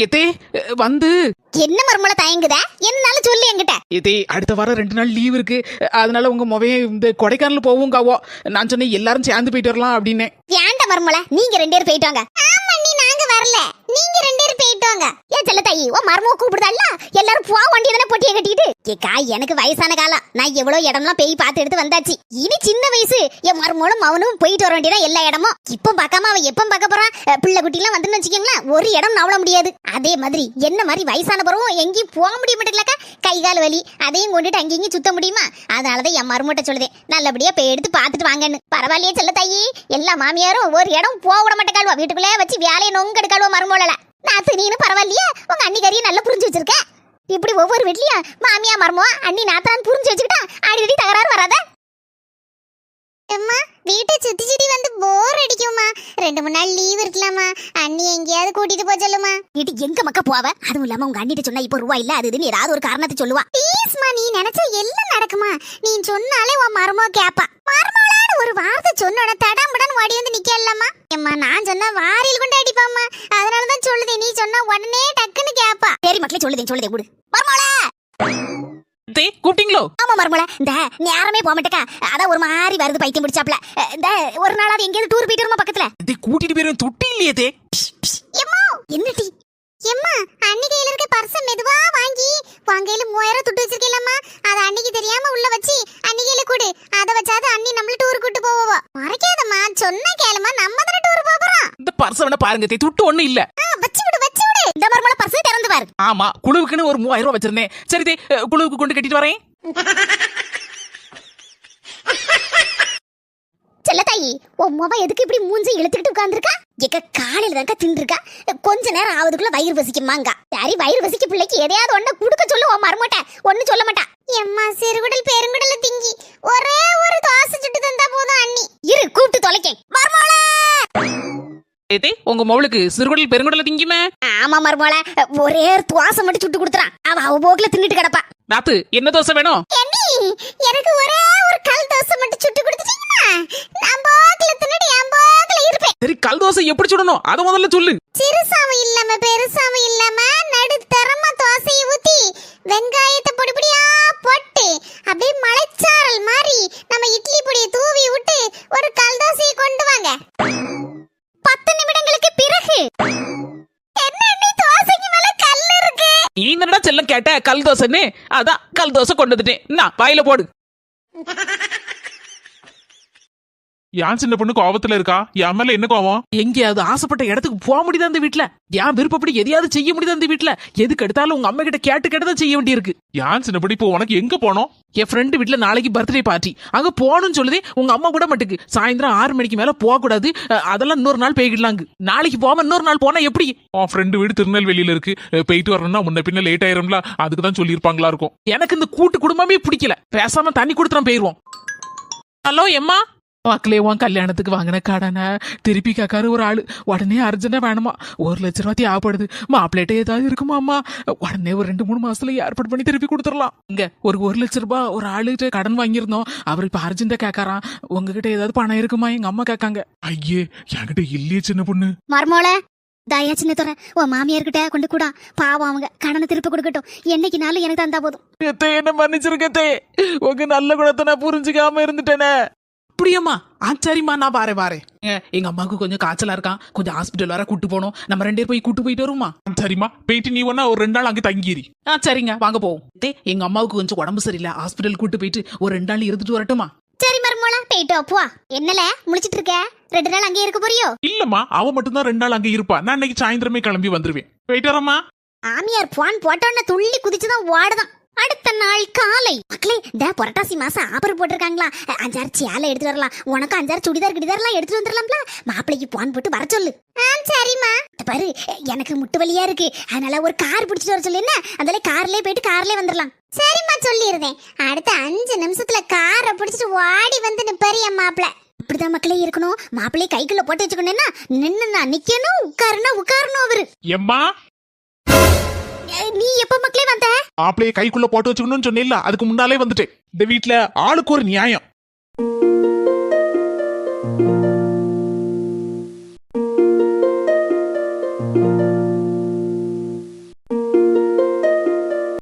எதே வந்து என்ன மர்மல தயங்குத என்னால சொல்லு என்கிட்ட. எதே அடுத்த வாரம் 2 நாள் லீவ் இருக்கு, அதனால உங்க மொபைல் இந்த கொடைக்கானல் போவோங்காவோ. நான் சொன்னேன் எல்லாரும் சேர்ந்து போயிட்டு வரலாம் அப்படின்னு. ஏன்டா மர்மல, நீங்க 2 பேரும் போயிட்டு வாங்க. ஆமா நீ நாங்க வரல, நீங்க 2 பேரும் போயிட்டு வாங்க. ஏ செல்ல தாயி, ஓ மர்மோ கூப்பிடுதல்ல, எல்லாரும் போ வண்டி தானே பொட்டியை கட்டிட்டு. ஏக்கா எனக்கு வயசான காலம், நான் எவ்வளவு இடம்லாம் போய் பார்த்து எடுத்து வந்தாச்சு. இனி சின்ன வயசு என் மர்மோளும் அவனும் போயிட்டு வர வேண்டியதான் எல்லா இடமும். இப்போ பார்க்காம அவன் எப்ப பார்க்க போறான்? பிள்ளை குட்டி எல்லாம் வந்துன்னு வச்சுக்கீங்களா, ஒரு இடம் நவள முடியாது. அதே மாதிரி என்ன மாதிரி வயசான பிறவும் எங்கேயும் போக முடிய மாட்டேங்கலக்கா, கை கால் வலி அதையும் கொண்டுட்டு அங்கேயும் சுத்த முடியுமா? அதனாலதான் என் மருமட்ட சொல்லுதேன், நல்லபடியா போய் எடுத்து பார்த்துட்டு வாங்கன்னு. பரவாயில்லையே செல்ல தாயி, எல்லா மாமியாரும் ஒரு இடம் போக விட மாட்டேக்காளுவா, வீட்டுக்குள்ளே வச்சு வேலையை நொங்க எடுக்காளுவா மருமோளல. நான் நீனு பரவாயில்லையே, உங்க அன்னிக்காரியை நல்லா புரிஞ்சு வச்சிருக்க. இப்படி ஒவ்வொரு வீட்லயும் மாமியா மருமோ அண்ணி நாத்தான் புரிஞ்சு வச்சுக்கிட்டா அடிக்கடி தகராறு வராத. அம்மா வீட்டை சுத்தி சுத்தி வந்து போர் அடிக்குமா, 2-3 நாள் லீவ் இருக்கலாமா, அண்ணி எங்கேயாவது கூட்டிட்டு போக சொல்லுமா. வீட்டு எங்க மக்கா போவ? அதுவும் இல்லாம உங்க அண்ணிட்ட சொன்னா இப்போ ரூபா இல்ல அது இதுன்னு ஏதாவது ஒரு காரணத்தை சொல்லுவா. ப்ளீஸ்மா, நீ நினைச்சா எல்லாம் நடக்குமா? நீ சொன்னாலே உன் மருமோ கேப்பா. மருமோளான்னு ஒரு வார்த்தை சொன்னோட தடாம்படான்னு ஓடி வந்து நிக்கலாமா? அம்மா நான் சொன்னா வாரியில் கொண்டு அடிப்பாம்மா, அதனாலதான் சொல்லுதேன், நீ சொன்னா உடனே டக்குன்னு கேப்பா. சரி மக்களே சொல்லுதேன் குடு. மருமோளா கூப்பிட்டீங்களோ? ஆமா மருமல, இந்த நேரமே போக மாட்டேக்கா, அதான் ஒரு மாதிரி வருது பைத்தியம் பிடிச்சாப்ல. இந்த ஒரு நாளாவது எங்கேயாவது டூர் போயிட்டு வருமா பக்கத்துல? கூட்டிட்டு போயிரும் தொட்டி இல்லையே. எம்மா என்னடி எம்மா, அண்ணி கையில இருக்க பர்ஸ் மெதுவா வாங்கி வாங்கையில 3000 துட்டு வச்சிருக்கேலம்மா, அத அன்னிக்கு தெரியாம உள்ள வச்சு அண்ணி கையில கொடு, அத வச்சாது அண்ணி நம்மள டூர் கூட்டி போவா. மறக்காதம்மா, சொன்னா கேளுமா, நம்ம தான டூர் போறோம். இந்த பர்ஸ் வேணா பாருங்க, துட்டு ஒண்ணு இல்ல. வச்சு விடு. இந்த மர்மல பர்ஸ் திறந்து பாரு. ஆமா, குழுவுக்குன்னு ஒரு 3000 ரூபாய் வச்சிருந்தேன். சரி குழுவுக்கு கொண்டு கட்டிட்டு வரேன். செல்லத்தாயி, உன் மொபைல் எதுக்கு இப்படி மூஞ்சி இழுத்துக்கிட்டு உட்கார்ந்துருக்கா? எக்க காலையில தான்க்கா தின்றுருக்கா, கொஞ்ச நேரம் ஆவதுக்குள்ள வயிறு வசிக்குமாங்க. சரி வயிறு வசிக்க பிள்ளைக்கு எதையாவது ஒண்ணு குடுக்க சொல்லு, உன் மருமட்ட ஒண்ணு சொல்ல மாட்டா. எம்மா சிறுகுடல் பெருங்குடல திங்கி ஒரே ஒரு தோசை சுட்டு தந்தா போதும் அண்ணி. இரு கூப்பிட்டு தொலைக்கேன். மர்மோள உங்க மொபைலுக்கு சிறுகுடல் பெருங்குடல திங்குமே? ஆமா மர்மோள, ஒரே ஒரு தோசை மட்டும் சுட்டு கொடுத்துறான், அவ போக்குல தின்னுட்டு கிடப்பா. நாத்து என்ன தோசை வேணும்? எனக்கு ஒரே ஒரு கல் தோசை மட்டும் சுட்டு கொடுத்துட்டீங்கன்னா நான் போக்குல தின்னுட்டு என் போக்குல இருப்பேன். சரி கல் தோசை எப்படி சுடணும் அத முதல்ல சொல்லு. சிறுசாவும் இல்லாம பெருசாவும் இல்லாம நடுத்தரமா தோசையை ஊத்தி வெங்காயத்தை பொடி பொடியா போட்டு அப்படியே மலைச்சாரல் மாதிரி நம்ம இட்லி பொடியை தூவி விட்டு ஒரு கல் தோசையை கொண்டு வாங்க. 10 நிமிடங்களுக்கு பிறகு என்ன தோசைக்கு மேல கல் இருக்கு. நீ என்னடா செல்லம் கேட்ட கல் தோசைன்னு? அதான் கல் தோசை கொண்டு வந்துட்டேன், நான் வாயில போடு. யான் சின்ன பொண்ணு கோவத்துல இருக்கா? என் மேல என்ன கோவம்? எங்கேயாவது ஆசைப்பட்ட இடத்துக்கு போக முடியுதா அந்த வீட்டுல? என் விருப்பப்படி எதையாவது செய்ய முடியுதா அந்த வீட்டுல? எதுக்கு எடுத்தாலும் உங்க அம்மா கிட்ட கேட்டுதான் செய்ய வேண்டியிருக்கு. யான் சின்ன பொண்ணு, இப்போ உனக்கு எங்க போனோம்? என் ஃப்ரெண்டு வீட்டுல நாளைக்கு பர்த்டே பார்ட்டி, அங்க போகணும்னு சொல்லுதே. உங்க அம்மா கூட மட்டுக்கு சாயந்தரம் 6 மணிக்கு மேல போக கூடாது, அதெல்லாம் இன்னொரு நாள் போய்கிடலாங்க. நாளைக்கு போகாம இன்னொரு நாள் போனா எப்படி? உன் ஃப்ரெண்டு வீடு திருநெல்வேலியில இருக்கு, போயிட்டு வரணும்னா முன்ன பின்ன லேட் ஆயிரும்ல, அதுக்கு தான் சொல்லியிருப்பாங்களா இருக்கும். எனக்கு இந்த கூட்டு குடும்பமே பிடிக்கல, பேசாம தண்ணி கொடுத்துறோம் போயிருவோம். ஹலோ எம்மா, மக்களே உன் கல்யாணத்துக்கு வாங்கின கடனை திருப்பி கேட்காரு ஒரு ஆளு. உடனே அர்ஜென்டா வேணுமா, 1 லட்ச ரூபா தேவைப்படுது. மாப்பிள்ளைட்ட ஏதாவது இருக்குமா அம்மா? உடனே ஒரு 2-3 மாசத்துல ஏற்பாடு பண்ணி திருப்பி கொடுத்துடலாம். இங்க ஒரு 1 லட்ச ரூபாய் ஒரு ஆளுகிட்ட கடன் வாங்கியிருந்தோம், அவர் இப்ப அர்ஜென்டா கேட்காரான். உங்ககிட்ட ஏதாவது பணம் இருக்குமா? எங்க அம்மா கேட்காங்க. ஐயே என்கிட்ட இல்லையே சின்ன பொண்ணு. மர்மோள தயா சின்ன தோற உன் மாமியார்கிட்ட கொண்டு கூடா, பாவம் அவங்க கடனை திருப்பி கொடுக்கட்டும், என்னைக்குனாலும் எனக்கு தந்தா போதும். என்ன மன்னிச்சிருக்கத்தே, உங்க நல்ல குணத்தை நான் புரிஞ்சுக்காம இருந்துட்டேனே. அப்படியம்மா? சரிம்மா, நான் பாரேன். எங்க அம்மாவுக்கு கொஞ்சம் காய்ச்சலா இருக்கான், கொஞ்சம் ஹாஸ்பிட்டல் வர கூட்டு போனோம், நம்ம 2 பேரும் போய் கூட்டு போயிட்டு வருமா? சரிம்மா, போயிட்டு நீ ஒன்னா ஒரு 2 நாள் அங்க தங்கிரி. சரிங்க வாங்க போவோம். எங்க அம்மாவுக்கு கொஞ்சம் உடம்பு சரியில்லை, ஹாஸ்பிட்டல் கூட்டு போயிட்டு ஒரு 2 நாள் இருந்துட்டு வரட்டுமா? சரி மர்மோளா, போயிட்டு அப்பா. என்னல முழிச்சிட்டு இருக்க? 2 நாள் அங்கே இருக்க போறியோ? இல்லம்மா, அவ மட்டும் தான் 2 நாள் அங்க இருப்பா, நான் இன்னைக்கு சாயந்தரமே கிளம்பி வந்துருவேன். போயிட்டு வரமா? ஆமியார் போன் போட்டோன்னு துள்ளி குதிச்சுதான் ஓடுதான். அடுத்த நாள் காலை மக்களே, இந்த புரட்டாசி மாசம் ஆபர் போட்டிருக்காங்களா, 5-6 சேலை எடுத்து வரலாம், உனக்கு 5-6 சுடிதார் கிடிதார்லாம் எடுத்துட்டு வந்துடலாம்ல. மாப்பிள்ளைக்கு போன் போட்டு வர சொல்லு. சரிம்மா. பாரு எனக்கு முட்டு வலியா இருக்கு, அதனால ஒரு கார் பிடிச்சிட்டு வர சொல்லு. என்ன அதனால கார்லயே போயிட்டு கார்லயே வந்துடலாம். சரிம்மா சொல்லிருந்தேன், அடுத்த 5 நிமிஷத்துல காரை பிடிச்சிட்டு ஓடி வந்து நிப்பாரு என் மாப்பிள்ள. இப்படிதான் மக்களே இருக்கணும், மாப்பிள்ளைய கைக்குள்ள போட்டு வச்சுக்கணும்னா நின்னுனா நிக்கணும், உட்காரணும் அவரு. எம்மா நீ எப்ப மக்களே வந்த? மாப்பிள்ளைய கைக்குள்ள போட்டு வச்சுக்கணும்னு சொன்னேன்ல, அதுக்கு முன்னாலே வந்துட்டேன். இந்த வீட்டுல ஆளுக்கு ஒரு நியாயம்.